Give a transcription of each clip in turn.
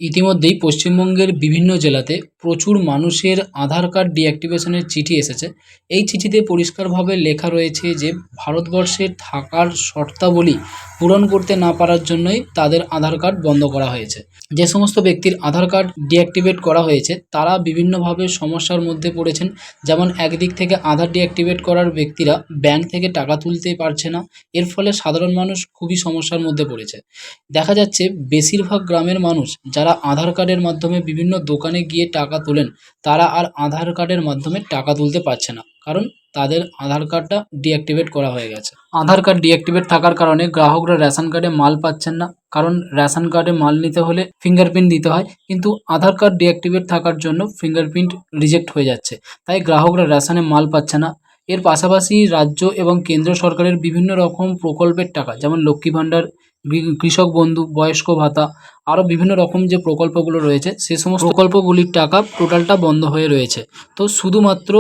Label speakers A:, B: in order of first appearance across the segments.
A: ইতিমধ্যেই পশ্চিমবঙ্গের বিভিন্ন জেলাতে প্রচুর মানুষের আধার কার্ড ডিঅ্যাক্টিভেশনের চিঠি এসেছে। এই চিঠিতে পরিষ্কারভাবে লেখা রয়েছে যে ভারতবর্ষে থাকার শর্তাবলী পূরণ করতে না পারার জন্যই তাদের আধার কার্ড বন্ধ করা হয়েছে। যে সমস্ত ব্যক্তির আধার কার্ড ডিঅ্যাক্টিভেট করা হয়েছে তারা বিভিন্নভাবে সমস্যার মধ্যে পড়েছেন। যেমন একদিক থেকে আধার ডিঅ্যাক্টিভেট করার ব্যক্তিরা ব্যাংক থেকে টাকা তুলতে পারছে না। এর ফলে সাধারণ মানুষ খুবই সমস্যার মধ্যে পড়েছে। দেখা যাচ্ছে বেশিরভাগ গ্রামের মানুষ যারা আধার কার্ডের মাধ্যমে বিভিন্ন দোকানে গিয়ে টাকা তোলেন তারা আর আধার কার্ডের মাধ্যমে টাকা তুলতে পারছে না, কারণ তাদের আধার কার্ডটা ডিঅ্যাক্টিভেট করা হয়ে গেছে। আধার কার্ড ডিঅ্যাক্টিভেট থাকার কারণে গ্রাহকরা রেশন কার্ডে মাল পাচ্ছেন না, কারণ রেশন কার্ডে মাল নিতে হলে ফিঙ্গারপ্রিন্ট দিতে হয়, কিন্তু আধার কার্ড ডিঅ্যাক্টিভেট থাকার জন্য ফিঙ্গারপ্রিন্ট রিজেক্ট হয়ে যাচ্ছে, তাই গ্রাহকরা রেশনে মাল পাচ্ছে না। এর পাশাপাশি রাজ্য এবং কেন্দ্র সরকারের বিভিন্ন রকম প্রকল্পের টাকা, যেমন লক্ষ্মী ভাণ্ডার, কৃষক বন্ধু, বয়স্ক ভাতা, আরও বিভিন্ন রকম যে প্রকল্পগুলো রয়েছে সে সমস্ত প্রকল্পগুলির টাকা টোটালটা বন্ধ হয়ে রয়েছে। তো শুধুমাত্র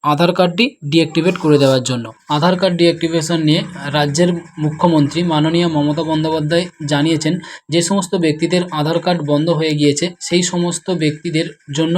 A: আধার কার্ডটি ডিঅ্যাক্টিভেট করে দেওয়ার জন্য। আধার কার্ড ডিঅ্যাক্টিভেশন নিয়ে রাজ্যের মুখ্যমন্ত্রী মাননীয় মমতা বন্দ্যোপাধ্যায় জানিয়েছেন যে সমস্ত ব্যক্তিদের আধার কার্ড বন্ধ হয়ে গিয়েছে সেই সমস্ত ব্যক্তিদের জন্য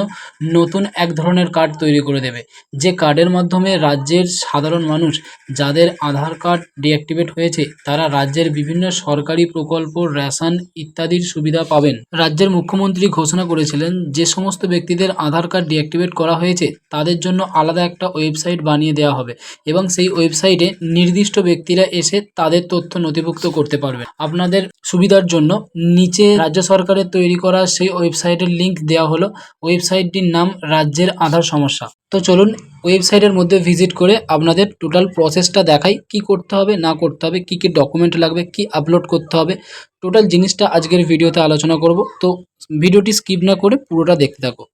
A: নতুন এক ধরনের কার্ড তৈরি করে দেবে, যে কার্ডের মাধ্যমে রাজ্যের সাধারণ মানুষ যাদের আধার কার্ড ডিঅ্যাক্টিভেট হয়েছে তারা রাজ্যের বিভিন্ন সরকারি প্রকল্প, রেশন ইত্যাদির সুবিধা পাবেন। রাজ্যের মুখ্যমন্ত্রী ঘোষণা করেছিলেন যে সমস্ত ব্যক্তিদের আধার কার্ড ডিঅ্যাক্টিভেট করা হয়েছে তাদের জন্য আলাদা একটা ওয়েবসাইট বানিয়ে দেওয়া হবে এবং সেই ওয়েবসাইটে নির্দিষ্ট ব্যক্তিরা এসে তাদের তথ্য নথিভুক্ত করতে পারবেন। আপনাদের সুবিধার জন্য নিচে রাজ্য সরকারের তৈরি করা সেই ওয়েবসাইটের লিঙ্ক দেওয়া হলো। ওয়েবসাইটটির নাম রাজ্যের আধার সমস্যা। তো চলুন ওয়েবসাইটের মধ্যে ভিজিট করে আপনাদের টোটাল প্রসেসটা দেখাই, কি করতে হবে না করতে হবে, কি কি ডকুমেন্ট লাগবে, কি আপলোড করতে হবে, টোটাল জিনিসটা আজকের ভিডিওতে আলোচনা করব। তো ভিডিওটি স্কিপ না করে পুরোটা দেখতে থাকো।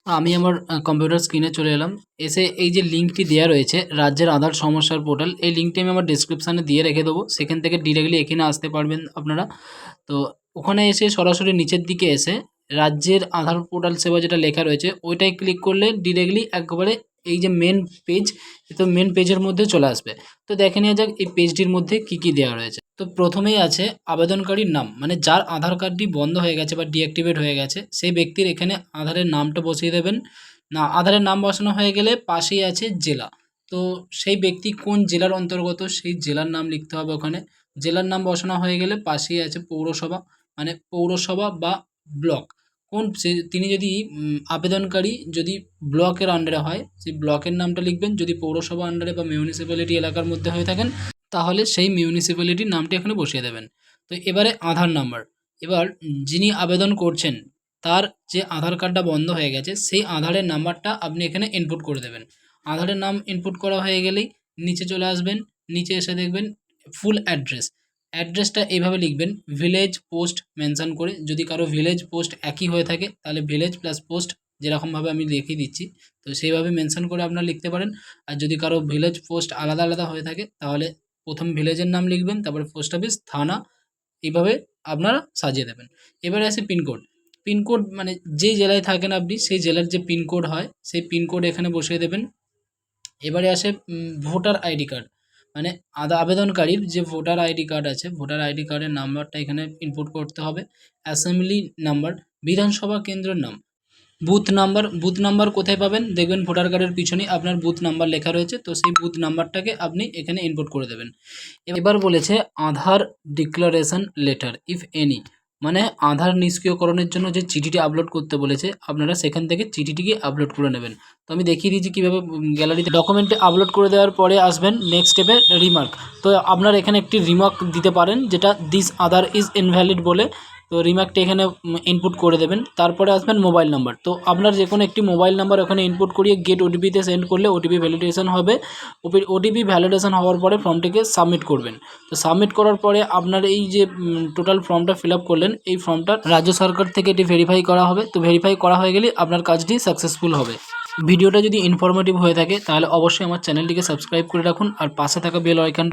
A: আমি আমার কম্পিউটার স্ক্রিনে চলে এলাম। এসে এই যে লিঙ্কটি দেওয়া রয়েছে রাজ্যের আধার সমস্যার পোর্টাল, এই লিঙ্কটি আমি আমার ডেসক্রিপশানে দিয়ে রেখে দেবো, সেখান থেকে ডিরেক্টলি এখানে আসতে পারবেন আপনারা। তো ওখানে এসে সরাসরি নিচের দিকে এসে রাজ্যের আধার পোর্টাল সেবা যেটা লেখা রয়েছে ওইটাই ক্লিক করলে ডিরেক্টলি একবারে এই যে মেন পেজ, তো মেন পেজের মধ্যে চলে আসবে। তো দেখে নেওয়া যাক এই পেজটির মধ্যে কি কি দেওয়া রয়েছে। তো প্রথমেই আছে আবেদনকারীর নাম, মানে যার আধার কার্ডটি বন্ধ হয়ে গেছে বা ডিঅ্যাক্টিভেট হয়ে গেছে সেই ব্যক্তির এখানে আধারের নামটা বসিয়ে দেবেন। না, আধারের নাম বসানো হয়ে গেলে পাশেই আছে জেলা, তো সেই ব্যক্তি কোন জেলার অন্তর্গত সেই জেলার নাম লিখতে হবে ওখানে। জেলার নাম বসানো হয়ে গেলে পাশেই আছে পৌরসভা, মানে পৌরসভা বা ব্লক। তিনি যদি আবেদনকারী যদি ব্লকের আন্ডারে হয় সেই ব্লকের নামটা লিখবেন, যদি পৌরসভা আন্ডারে বা মিউনিসিপ্যালিটি এলাকার মধ্যে হয়ে থাকেন তাহলে সেই মিউনিসিপ্যালিটির নামটি এখানে বসিয়ে দেবেন। তো এবারে আধার নাম্বার, এবার যিনি আবেদন করছেন তার যে আধার কার্ডটা বন্ধ হয়ে গেছে সেই আধারের নাম্বারটা আপনি এখানে ইনপুট করে দেবেন। আধারের নাম ইনপুট করা হয়ে গেলেই নিচে চলে আসবেন, নিচে এসে দেখবেন ফুল অ্যাড্রেস। অ্যাড্রেসটা এইভাবে লিখবেন, ভিলেজ পোস্ট মেনশন করে, যদি কারো ভিলেজ পোস্ট একই হয়ে থাকে তাহলে ভিলেজ প্লাস পোস্ট যেরকমভাবে আমি লিখে দিচ্ছি তো সেইভাবে মেনশন করে আপনারা লিখতে পারেন। আর যদি কারো ভিলেজ পোস্ট আলাদা আলাদা হয়ে থাকে তাহলে প্রথম ভিলেজের নাম লিখবেন, তারপরে পোস্ট অফিস, থানা, এইভাবে আপনারা সাজিয়ে দেবেন। এবারে আসে পিনকোড। পিনকোড মানে যেই জেলায় থাকেন আপনি সেই জেলার যে পিনকোড হয় সেই পিনকোড এখানে বসিয়ে দেবেন। এবারে আসে ভোটার আইডি কার্ড, মানে আবেদনকারীর যে ভোটার আইডি কার্ড আছে ভোটার আইডি কার্ডের নাম্বারটা এখানে ইনপুট করতে হবে। অ্যাসেম্বলি নাম্বার, বিধানসভা কেন্দ্রের নাম, বুথ নাম্বার। বুথ নাম্বার কোথায় পাবেন দেখবেন ভোটার কার্ডের পিছনেই আপনার বুথ নাম্বার লেখা রয়েছে, তো সেই বুথ নাম্বারটাকে আপনি এখানে ইনপুট করে দেবেন। এবার বলেছে আধার ডিক্লারেশন লেটার ইফ এনি, মানে আধার নিষ্ক্রিয়করণের জন্য যে চিঠিটি আপলোড করতে বলেছে আপনারা সেখান থেকে চিঠিটিকে আপলোড করে নেবেন। তো আমি দেখিয়ে দিয়েছি কীভাবে গ্যালারিতে ডকুমেন্টে আপলোড করে দেওয়ার পরে আসবেন নেক্সট স্টেপে রিমার্ক। তো আপনারা এখানে একটি রিমার্ক দিতে পারেন যেটা দিস আধার ইজ ইনভ্যালিড বলে, তো রিমার্কটি এখানে ইনপুট করে দেবেন। তারপরে আসবেন মোবাইল নাম্বার, তো আপনার যে কোনো একটি মোবাইল নাম্বার ওখানে ইনপুট করিয়ে গেট ওটিপিতে সেন্ড করলে ওটিপি ভ্যালিডেশন হবে। ওটিপি ভ্যালিডেশন হওয়ার পরে ফর্মটিকে সাবমিট করবেন। তো সাবমিট করার পরে আপনার এই যে টোটাল ফর্মটা ফিল আপ করলেন এই ফর্মটা রাজ্য সরকার থেকে এটি ভেরিফাই করা হবে। তো ভেরিফাই করা হয়ে গেলে আপনার কাজটি সাকসেসফুল হবে। ভিডিওটা যদি ইনফরমেটিভ হয়ে থাকে তাহলে অবশ্যই আমার চ্যানেলটিকে সাবস্ক্রাইব করে রাখুন আর পাশে থাকা বেল আইকন